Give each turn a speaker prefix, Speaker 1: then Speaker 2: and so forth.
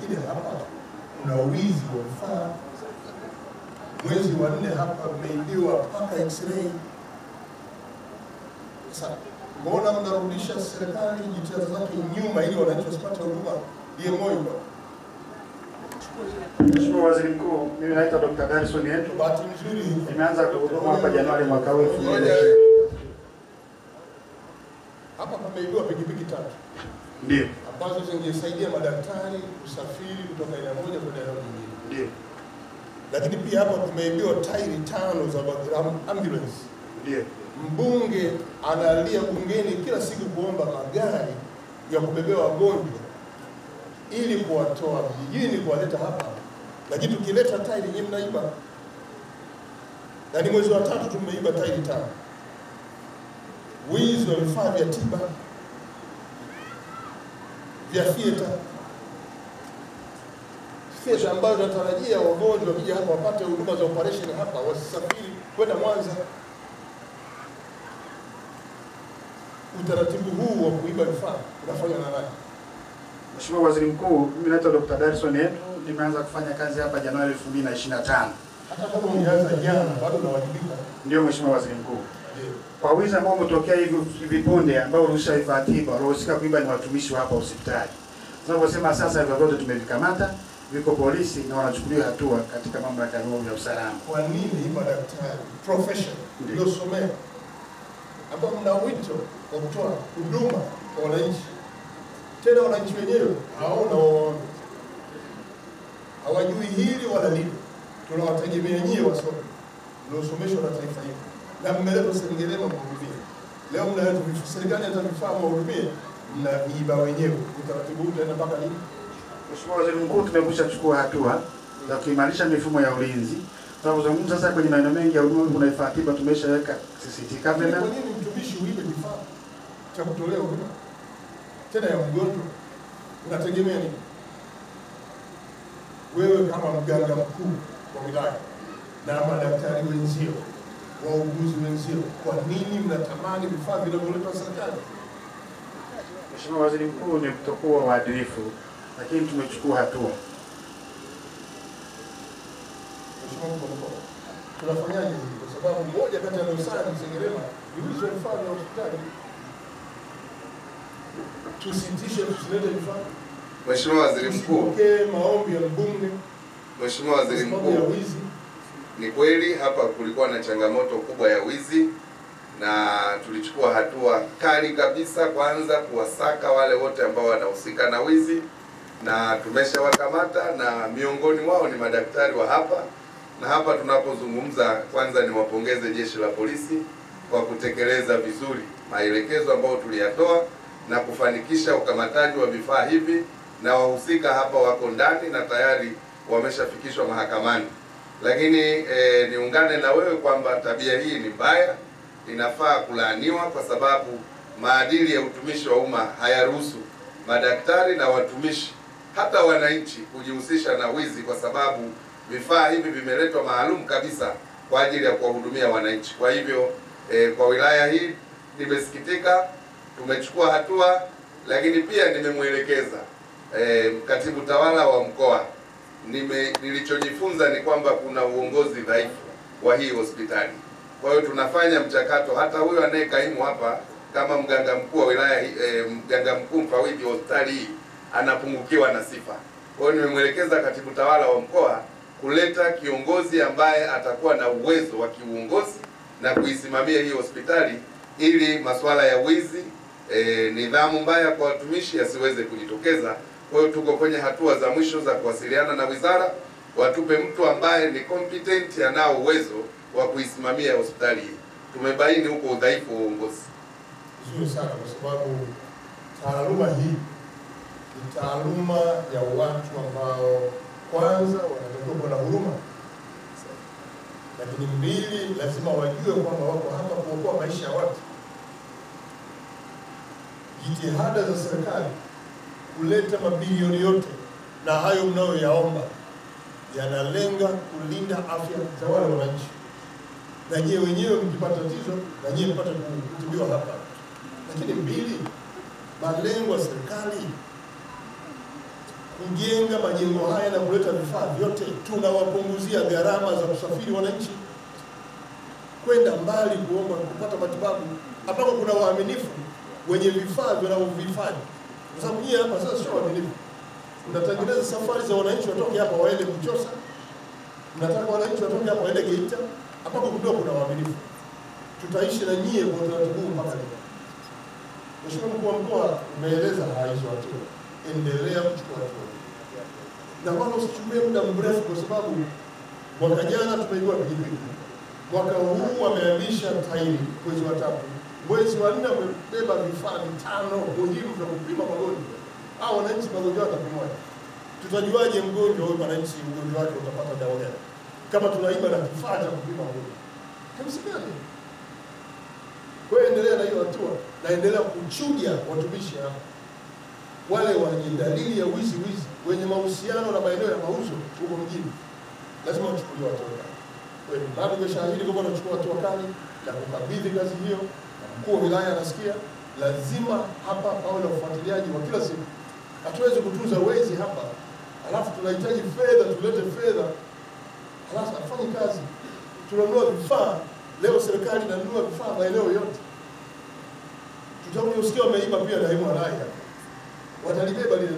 Speaker 1: lakini hapa kuna wizi wa vifaa. Mwezi wa 4 hapa umeibiwa mpaka X-ray. Sasa mbona mnarudisha serikali jitihada zake nyuma ili wananchi wasipate huduma? Ndiye moyo.
Speaker 2: Mheshimiwa Waziri Mkuu, mimi naitwa Dr. Darson Yetu.
Speaker 1: Bahati nzuri
Speaker 2: nimeanza kuhuduma hapa Januari mwaka huu.
Speaker 1: Hapa pameibiwa pikipiki 3.
Speaker 2: Ndio.
Speaker 1: Ambazo zingesaidia madaktari kusafiri kutoka eneo moja kwenda eneo lingine.
Speaker 2: Ndio.
Speaker 1: Lakini pia hapa tumeibiwa tairi 5 za ambulance.
Speaker 2: Ndio.
Speaker 1: Mbunge analia bungeni kila siku kuomba magari ya kubebea wagonjwa ili kuwatoa vijijini kuwaleta hapa. Lakini tukileta tairi nyinyi mnaiba. Na ni mwezi wa 3 tumeiba tairi 5. Wizi wa vifaa vya tiba, vya theater ambayo tunatarajia wagonjwa wakija hapa wapate huduma za operation hapa, wasisafiri kwenda Mwanza. Utaratibu huu wa kuiba vifaa unafanywa na nani?
Speaker 2: Mheshimiwa Waziri Mkuu, mimi naitwa Dr. Darson Yetu, nimeanza kufanya kazi hapa Januari 2025.
Speaker 1: Hata kama ulianza jana bado unawajibika.
Speaker 2: Ndio Mheshimiwa Waziri Mkuu. Kwa wizi ambao umetokea hivi punde ambao ruhusa vifaa tiba waliohusika kuiba ni watumishi hapa hospitali. Tunaposema sasa hivyo vyote tumevikamata, viko polisi na wanachukuliwa hatua katika mamlaka ya usalama.
Speaker 1: Kwa nini madaktari professional waliosomea ambao mna wito wa kutoa huduma kwa wananchi, tena wananchi wenyewe hawajui hili wala lile, tunawategemea nyie wasomi mliosomeshwa na taifa hili na mmeleta Sengerema mhudumie. Leo mnaleta serikali hata vifaa mhudumie, mnaviiba wenyewe. Utaratibu huu utaenda mpaka lini?
Speaker 2: Mheshimiwa Waziri Mkuu, tumekwisha kuchukua hatua za kuimarisha mifumo ya ulinzi. Tunapozungumza sasa kwenye maeneo mengi ya huduma kuna vifaa tiba tumeshaweka CCTV camera.
Speaker 1: Kwa nini mtumishi uibe kifaa cha kutolea huduma tena ya mgonjwa? Unategemea nini? Wewe kama mganga mkuu wa wilaya na madaktari wenzio, wauguzi wenzio, kwa nini mnatamani vifaa vinavyoletwa serikali?
Speaker 2: Mheshimiwa Waziri Mkuu, ni kutokuwa waadilifu, lakini tumechukua hatua.
Speaker 1: Mheshimiwa Mkuu, tunafanyaje hivi? Kwa sababu moja kati ya dosari Sengerema ni wizi wa vifaa vya hospitali. Tusitishe, tusilete vifaa.
Speaker 3: Mheshimiwa Waziri Mkuu,
Speaker 1: maombi ya mbunge.
Speaker 3: Mheshimiwa Waziri Mkuu, ni kweli hapa kulikuwa na changamoto kubwa ya wizi na tulichukua hatua kali kabisa, kwanza kuwasaka wale wote ambao wanahusika na wizi na tumeshawakamata, na miongoni wao ni madaktari wa hapa. Na hapa tunapozungumza, kwanza niwapongeze jeshi la polisi kwa kutekeleza vizuri maelekezo ambayo tuliyatoa na kufanikisha ukamataji wa vifaa hivi, na wahusika hapa wako ndani na tayari wameshafikishwa mahakamani. Lakini niungane na wewe kwamba tabia hii ni mbaya, inafaa kulaaniwa, kwa sababu maadili ya utumishi wa umma hayaruhusu madaktari na watumishi hata wananchi kujihusisha na wizi, kwa sababu vifaa hivi vimeletwa maalum kabisa kwa ajili ya kuwahudumia wananchi. Kwa hivyo kwa wilaya hii nimesikitika, tumechukua hatua, lakini pia nimemwelekeza katibu tawala wa mkoa. Nilichojifunza ni kwamba kuna uongozi dhaifu wa hii hospitali. Kwa hiyo tunafanya mchakato, hata huyo anayekaimu hapa kama mganga mkuu wa wilaya, mganga mkuu mfawidhi wa hospitali hii anapungukiwa na sifa. Kwa hiyo nimemwelekeza katibu tawala wa mkoa kuleta kiongozi ambaye atakuwa na uwezo wa kiuongozi na kuisimamia hii hospitali ili masuala ya wizi, nidhamu mbaya kwa watumishi yasiweze kujitokeza. Kwa hiyo tuko kwenye hatua za mwisho za kuwasiliana na wizara, watupe mtu ambaye ni competent, anao uwezo wa kuisimamia hospitali hii. Tumebaini huko udhaifu wa uongozi.
Speaker 1: Nzuri sana, kwa sababu taaluma hii ni taaluma ya watu ambao kwanza wanatakiwa kuwa na huruma, lakini mbili, lazima wajue kwamba wako hapa kuokoa maisha ya watu. Jitihada za serikali kuleta mabilioni yote na hayo mnayoyaomba yanalenga kulinda afya za wale wananchi, na nyie wenyewe mkipata tatizo na nyie mpate kutibiwa hapa. Lakini mbili, malengo ya serikali kujenga majengo haya na kuleta vifaa vyote, tunawapunguzia gharama za kusafiri wananchi kwenda mbali kuomba kupata matibabu, ambako kuna waaminifu wenye vifaa vinavyovihifadhi. Kwa sababu nyie hapa sasa sio waaminifu. Mnatengeneza safari za wananchi watoke hapa waende Buchosa, mnataka wananchi watoke hapa waende Geita, ambako kidogo kuna waaminifu. Tutaishi na nyie kwa utaratibu mpaka leo. Mheshimiwa Mkuu wa Mkoa, umeeleza hizo hatua, endelea kuchukua hatua na wala usichukue muda mrefu, kwa sababu mwaka jana tumeibua pikipiki, mwaka huu wamehamisha tairi mwezi wa 3, mwezi wa 4 wamebeba vifaa 5 muhimu vya kupima magonjwa. Hao wananchi magonjwa watapimwa. Tutajuaje mgonjwa huyu wananchi ugonjwa wake utapata dawa gani kama tunaiba na kifaa cha kupima magonjwa? Hamsikani. Kwa hiyo endelea na hiyo hatua na endelea kuchuja watumishi hapa. Wale wenye dalili ya wizi wenye mahusiano na maeneo ya mauzo huko mjini lazima wachukuliwe hatua kali. Kwa hiyo bado nimeshahidi kwamba tunachukua hatua kali na kukabidhi kazi hiyo. Mkuu wa wilaya anasikia, lazima hapa pawe na ufuatiliaji wa kila siku. Hatuwezi kutunza wezi hapa alafu tunahitaji fedha, tulete fedha alafu afanye kazi. Tunanunua vifaa leo, serikali inanunua vifaa maeneo yote. Tutakuja usikia wameiba pia na hiyo rai hapa, watalibeba lile